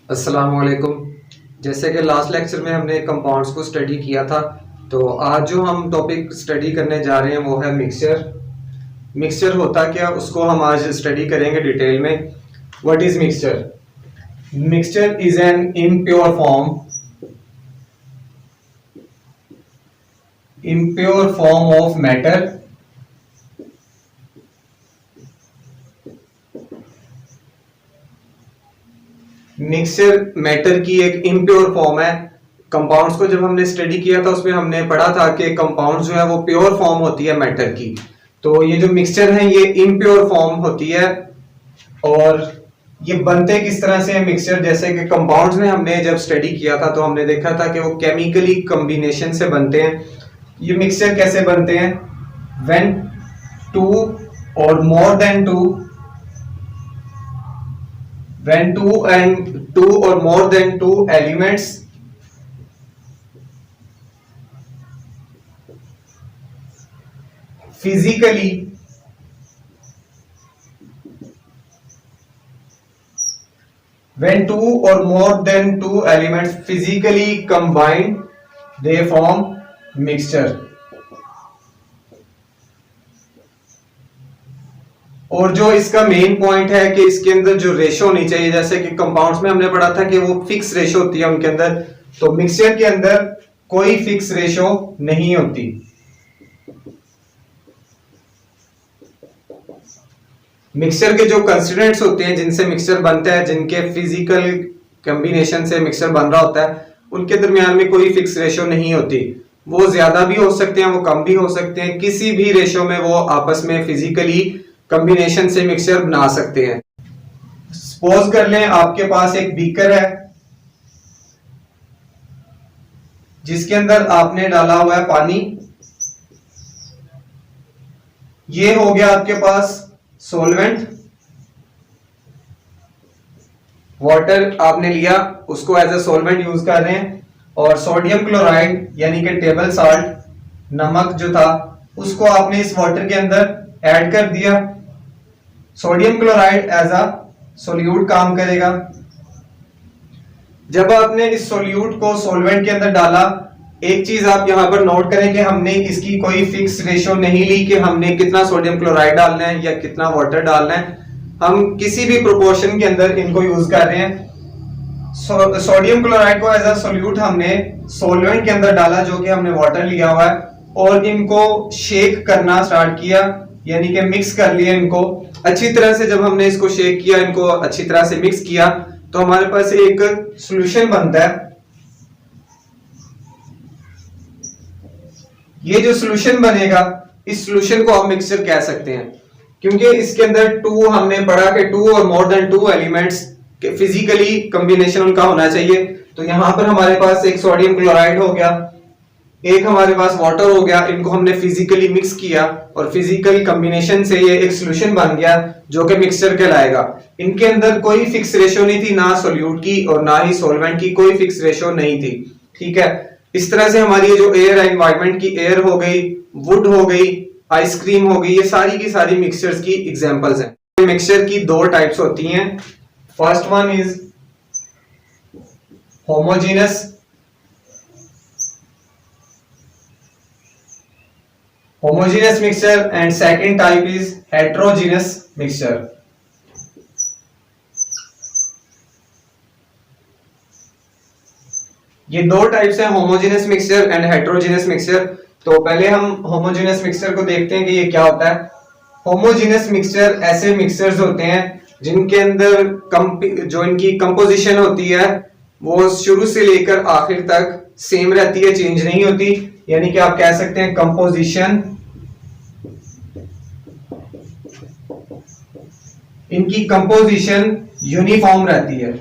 अस्सलामुअलैकुम। जैसे कि लास्ट लेक्चर में हमने कंपाउंड्स को स्टडी किया था, तो आज जो हम टॉपिक स्टडी करने जा रहे हैं वो है मिक्सचर। मिक्सचर होता क्या, उसको हम आज स्टडी करेंगे डिटेल में। What is mixture? Mixture is an impure form of matter mixture matter की एक इम्प्योर फॉर्म है। कंपाउंड्स को जब हमने स्टडी किया था उसमें हमने पढ़ा था कि कंपाउंड्स जो है वो प्योर फॉर्म होती है मैटर की। तो ये जो मिक्सचर है ये इम्प्योर फॉर्म होती है। और ये बनते किस तरह से है मिक्सचर? जैसे कि कंपाउंड्स में हमने जब स्टडी किया था तो हमने देखा था कि वो केमिकली कॉम्बिनेशन से बनते हैं। ये मिक्सचर कैसे बनते हैं? व्हेन टू और more than two when two or more than two elements physically when two or more than two elements physically combine, they form mixture. और जो इसका मेन पॉइंट है कि इसके अंदर जो रेशो होनी चाहिए, जैसे कि कंपाउंड्स में हमने पढ़ा था कि वो फिक्स रेशो होती है उनके अंदर, तो मिक्सचर के अंदर कोई फिक्स रेशो नहीं होती। मिक्सचर के जो कंस्टिट्यूएंट्स होते हैं जिनसे मिक्सचर बनता है, जिनके फिजिकल कॉम्बिनेशन से मिक्सचर बन रहा होता है, उनके दरमियान में कोई फिक्स रेशो नहीं होती। वो ज्यादा भी हो सकते हैं, वो कम भी हो सकते हैं, किसी भी रेशो में वो आपस में फिजिकली कॉम्बिनेशन से मिक्सचर बना सकते हैं। सपोज कर लें आपके पास एक बीकर है जिसके अंदर आपने डाला हुआ है पानी। ये हो गया आपके पास सॉल्वेंट। वाटर आपने लिया, उसको एज ए सॉल्वेंट यूज कर रहे हैं। और सोडियम क्लोराइड यानी कि टेबल साल्ट, नमक जो था, उसको आपने इस वाटर के अंदर ऐड कर दिया। Sodium chloride as a solute काम करेगा। जब आपने इस सोल्यूट को सॉल्वेंट के अंदर डाला, एक चीज आप यहां पर नोट करें कि हमने इसकी कोई फिक्स रेशो नहीं ली कि हमने कितना सोडियम क्लोराइड डालना है या कितना वाटर डालना है। हम किसी भी प्रोपोर्शन के अंदर इनको यूज कर रहे हैं। सोडियम क्लोराइड को एज अ सोल्यूट हमने सॉल्वेंट के अंदर डाला जो कि हमने वाटर लिया हुआ है, और इनको शेक करना स्टार्ट किया, यानी कि मिक्स कर लिया इनको अच्छी तरह से। जब हमने इसको शेक किया, इनको अच्छी तरह से मिक्स किया, तो हमारे पास एक सॉल्यूशन बनता है। ये जो सॉल्यूशन बनेगा, इस सॉल्यूशन को हम मिक्सचर कह सकते हैं, क्योंकि इसके अंदर टू हमने पढ़ा कि टू और मोर देन टू एलिमेंट्स के फिजिकली कॉम्बिनेशन उनका होना चाहिए। तो यहां पर हमारे पास एक सोडियम क्लोराइड हो गया, एक हमारे पास वाटर हो गया, इनको हमने फिजिकली मिक्स किया और फिजिकल कॉम्बिनेशन से ये एक सॉल्यूशन बन गया जो कि मिक्सचर कहलाएगा। इनके अंदर कोई फिक्स रेशो नहीं थी, ना सॉल्यूट की और ना ही सॉल्वेंट की कोई फिक्स रेशो नहीं थी। ठीक है, इस तरह से हमारी ये जो एयर है, एनवायरनमेंट की एयर हो गई, वुड हो गई, आइसक्रीम हो गई, ये सारी की सारी मिक्सचर्स की एग्जांपल्स हैं। मिक्सचर की दो टाइप्स होती हैं। First one is homogeneous mixture and second type is heterogeneous mixture. ये दो टाइप्स हैं, homogeneous mixture and heterogeneous mixture. तो पहले हम होमोजेनियस मिक्सचर को देखते हैं कि ये क्या होता है। होमोजेनियस मिक्सचर ऐसे मिक्सचर्स होते हैं जिनके अंदर जो इनकी कंपोजिशन होती है वो शुरू से लेकर आखिर तक सेम रहती है, चेंज नहीं होती। यानी कि आप कह सकते हैं कंपोजिशन, इनकी कंपोजिशन यूनिफॉर्म रहती है।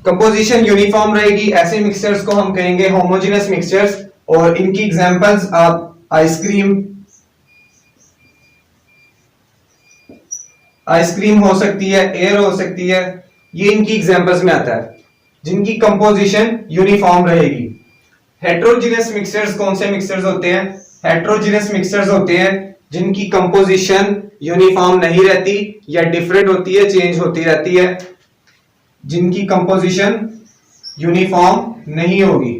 कंपोजिशन यूनिफॉर्म रहेगी, ऐसे मिक्सचर्स को हम कहेंगे होमोजेनियस मिक्सचर्स। और इनकी एग्जांपल्स आप आइसक्रीम हो सकती है, एयर हो सकती है, ये इनकी एग्जांपल्स में आता है जिनकी कंपोजिशन यूनिफॉर्म रहेगी। हेटेरोजेनियस मिक्सचर्स कौन से मिक्सचर्स होते हैं? हेटेरोजेनियस मिक्सचर्स होते हैं जिनकी कंपोजिशन यूनिफॉर्म नहीं रहती या डिफरेंट होती है, चेंज होती रहती है, जिनकी कंपोजिशन यूनिफॉर्म नहीं होगी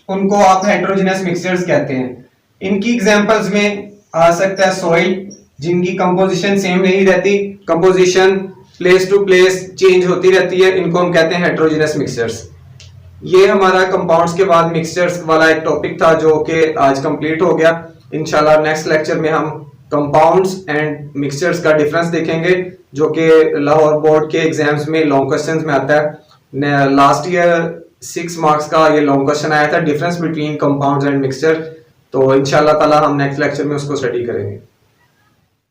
उनको आप हेटेरोजेनस मिक्सचर्स कहते हैं। इनकी एग्जांपल्स में आ सकता है सॉइल, जिनकी कंपोजिशन सेम नहीं रहती, composition place to place change होती रहती है, इनको हम कहते हैं हेटेरोजेनस मिक्सचर्स। ये हमारा कंपाउंड्स के बाद मिक्सचर्स वाला एक टॉपिक था जो कि आज कंप्लीट हो गया। इंशाल्लाह नेक्स्ट लेक्चर में हम कंपाउंड्स एंड मिक्सचर्स का डिफरेंस देखेंगे, जो कि लाहौर बोर्ड के एग्जाम्स में लॉन्ग क्वेश्चंस में आता है। लास्ट ईयर 6 मार्क्स का ये लॉन्ग क्वेश्चन आया था, difference between compounds and mixture. तो इंशाल्लाह ताला हम नेक्स्ट लेक्चर में उसको स्टडी करेंगे।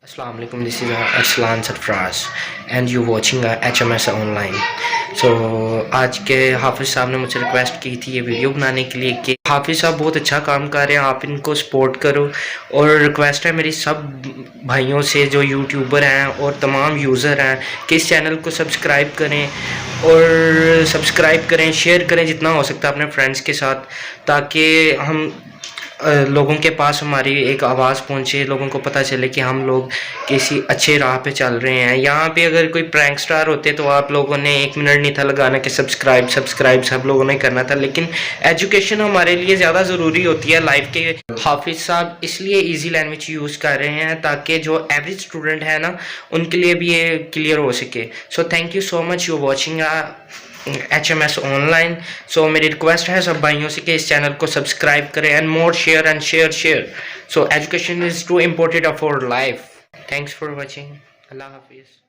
Assalamu alaikum, this is Arslan Sarfraz and you watching HMS online। आज के हाफिज़ साहब ने मुझसे रिक्वेस्ट की थी ये वीडियो बनाने के लिए कि हाफिज़ साहब बहुत अच्छा काम कर रहे हैं, आप इनको सपोर्ट करो। और रिक्वेस्ट है मेरी सब भाइयों से जो यूट्यूबर हैं और तमाम यूज़र हैं कि इस चैनल को सब्सक्राइब करें और शेयर करें जितना हो सकता है अपने फ्रेंड्स के साथ, ताकि हम लोगों के पास हमारी एक आवाज़ पहुंचे, लोगों को पता चले कि हम लोग किसी अच्छे राह पे चल रहे हैं। यहाँ पे अगर कोई प्रैंक स्टार होते तो आप लोगों ने 1 मिनट नहीं था लगाना कि सब्सक्राइब सब लोगों ने करना था, लेकिन एजुकेशन हमारे लिए ज़्यादा ज़रूरी होती है लाइफ के। हाफिज़ साहब इसलिए ईजी लैंग्वेज यूज़ कर रहे हैं ताकि जो एवरेज स्टूडेंट है ना उनके लिए भी ये क्लियर हो सके। So thank you so much, you watching HMS online. So मेरी रिक्वेस्ट है सब भाइयों से कि इस चैनल को सब्सक्राइब करें and more share. So education is too important for life. Thanks for watching. अल्लाह हाफिज़।